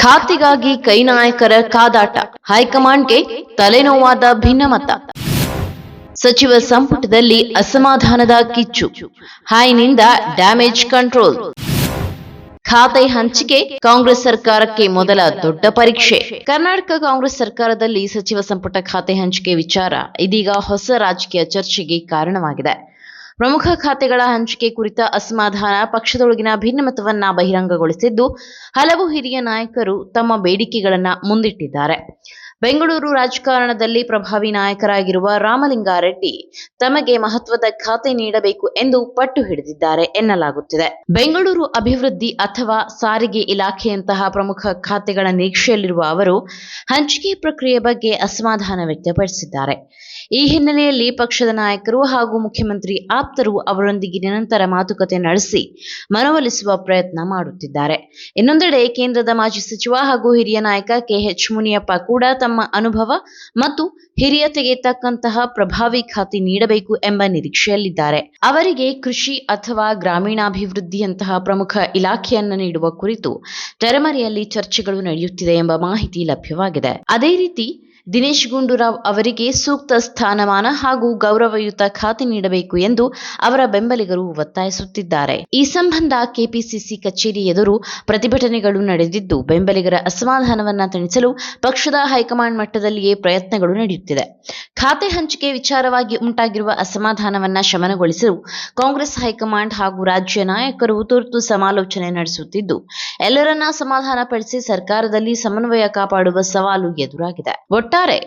ಖಾತೆಗಾಗಿ ಕೈ ನಾಯಕರ ಕಾದಾಟ, ಹೈಕಮಾಂಡ್ಗೆ ತಲೆನೋವಾದ ಭಿನ್ನಮತ. ಸಚಿವ ಸಂಪುಟದಲ್ಲಿ ಅಸಮಾಧಾನದ ಕಿಚ್ಚು, ಹೈನಿಂದ ಡ್ಯಾಮೇಜ್ ಕಂಟ್ರೋಲ್. ಖಾತೆ ಹಂಚಿಕೆ ಕಾಂಗ್ರೆಸ್ ಸರ್ಕಾರಕ್ಕೆ ಮೊದಲ ದೊಡ್ಡ ಪರೀಕ್ಷೆ. ಕರ್ನಾಟಕ ಕಾಂಗ್ರೆಸ್ ಸರ್ಕಾರದಲ್ಲಿ ಸಚಿವ ಸಂಪುಟ ಖಾತೆ ಹಂಚಿಕೆ ವಿಚಾರ ಇದೀಗ ಹೊಸ ರಾಜಕೀಯ ಚರ್ಚೆಗೆ ಕಾರಣವಾಗಿದೆ. ಪ್ರಮುಖ ಖಾತೆಗಳ ಹಂಚಿಕೆ ಕುರಿತ ಅಸಮಾಧಾನ ಪಕ್ಷದೊಳಗಿನ ಭಿನ್ನಮತವನ್ನ ಬಹಿರಂಗಗೊಳಿಸಿದ್ದು, ಹಲವು ಹಿರಿಯ ನಾಯಕರು ತಮ್ಮ ಬೇಡಿಕೆಗಳನ್ನು ಮುಂದಿಟ್ಟಿದ್ದಾರೆ. ಬೆಂಗಳೂರು ರಾಜಕಾರಣದಲ್ಲಿ ಪ್ರಭಾವಿ ನಾಯಕರಾಗಿರುವ ರಾಮಲಿಂಗಾರೆಡ್ಡಿ ತಮಗೆ ಮಹತ್ವದ ಖಾತೆ ನೀಡಬೇಕು ಎಂದು ಪಟ್ಟು ಹಿಡಿದಿದ್ದಾರೆ ಎನ್ನಲಾಗುತ್ತಿದೆ. ಬೆಂಗಳೂರು ಅಭಿವೃದ್ಧಿ ಅಥವಾ ಸಾರಿಗೆ ಇಲಾಖೆಯಂತಹ ಪ್ರಮುಖ ಖಾತೆಗಳ ನಿರೀಕ್ಷೆಯಲ್ಲಿರುವ ಅವರು ಹಂಚಿಕೆ ಪ್ರಕ್ರಿಯೆ ಬಗ್ಗೆ ಅಸಮಾಧಾನ ವ್ಯಕ್ತಪಡಿಸಿದ್ದಾರೆ. ಈ ಹಿನ್ನೆಲೆಯಲ್ಲಿ ಪಕ್ಷದ ನಾಯಕರು ಹಾಗೂ ಮುಖ್ಯಮಂತ್ರಿ ಆಪ್ತರು ಅವರೊಂದಿಗೆ ನಿರಂತರ ಮಾತುಕತೆ ನಡೆಸಿ ಮನವೊಲಿಸುವ ಪ್ರಯತ್ನ ಮಾಡುತ್ತಿದ್ದಾರೆ. ಇನ್ನೊಂದೆಡೆ ಕೇಂದ್ರದ ಮಾಜಿ ಸಚಿವ ಹಾಗೂ ಹಿರಿಯ ನಾಯಕ ಕೆಎಚ್ ಮುನಿಯಪ್ಪ ಕೂಡ ತಮ್ಮ ಅನುಭವ ಮತ್ತು ಹಿರಿಯತೆಗೆ ತಕ್ಕಂತಹ ಪ್ರಭಾವಿ ಖಾತೆ ನೀಡಬೇಕು ಎಂಬ ನಿರೀಕ್ಷೆಯಲ್ಲಿದ್ದಾರೆ. ಅವರಿಗೆ ಕೃಷಿ ಅಥವಾ ಗ್ರಾಮೀಣಾಭಿವೃದ್ಧಿಯಂತಹ ಪ್ರಮುಖ ಇಲಾಖೆಯನ್ನು ನೀಡುವ ಕುರಿತು ತೆರೆಮರೆಯಲ್ಲಿ ಚರ್ಚೆಗಳು ನಡೆಯುತ್ತಿದೆ ಎಂಬ ಮಾಹಿತಿ ಲಭ್ಯವಾಗಿದೆ. ಅದೇ ರೀತಿ ದಿನೇಶ್ ಗುಂಡೂರಾವ್ ಅವರಿಗೆ ಸೂಕ್ತ ಸ್ಥಾನಮಾನ ಹಾಗೂ ಗೌರವಯುತ ಖಾತೆ ನೀಡಬೇಕು ಎಂದು ಅವರ ಬೆಂಬಲಿಗರು ಒತ್ತಾಯಿಸುತ್ತಿದ್ದಾರೆ. ಈ ಸಂಬಂಧ ಕೆಪಿಸಿಸಿ ಕಚೇರಿ ಎದುರು ಪ್ರತಿಭಟನೆಗಳು ನಡೆದಿದ್ದು, ಬೆಂಬಲಿಗರ ಅಸಮಾಧಾನವನ್ನ ತಣಿಸಲು ಪಕ್ಷದ ಹೈಕಮಾಂಡ್ ಮಟ್ಟದಲ್ಲಿಯೇ ಪ್ರಯತ್ನಗಳು ನಡೆಯುತ್ತಿದೆ. ಖಾತೆ ಹಂಚಿಕೆ ವಿಚಾರವಾಗಿ ಉಂಟಾಗಿರುವ ಅಸಮಾಧಾನವನ್ನ ಶಮನಗೊಳಿಸಲು ಕಾಂಗ್ರೆಸ್ ಹೈಕಮಾಂಡ್ ಹಾಗೂ ರಾಜ್ಯ ನಾಯಕರು ತುರ್ತು ಸಮಾಲೋಚನೆ ನಡೆಸುತ್ತಿದ್ದು, ಎಲ್ಲರನ್ನ ಸಮಾಧಾನಪಡಿಸಿ ಸರ್ಕಾರದಲ್ಲಿ ಸಮನ್ವಯ ಕಾಪಾಡುವ ಸವಾಲು ಎದುರಾಗಿದೆ. ಒಟ್ಟಾರೆ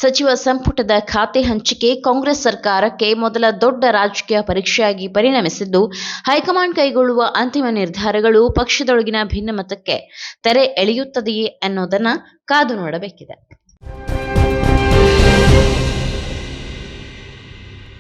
ಸಚಿವ ಸಂಪುಟದ ಖಾತೆ ಹಂಚಿಕೆ ಕಾಂಗ್ರೆಸ್ ಸರ್ಕಾರಕ್ಕೆ ಮೊದಲ ದೊಡ್ಡ ರಾಜಕೀಯ ಪರೀಕ್ಷೆಯಾಗಿ ಪರಿಣಮಿಸಿದ್ದು, ಹೈಕಮಾಂಡ್ ಕೈಗೊಳ್ಳುವ ಅಂತಿಮ ನಿರ್ಧಾರಗಳು ಪಕ್ಷದೊಳಗಿನ ಭಿನ್ನಮತಕ್ಕೆ ತೆರೆ ಎಳೆಯುತ್ತದೆಯೇ ಅನ್ನೋದನ್ನ ಕಾದು ನೋಡಬೇಕಿದೆ.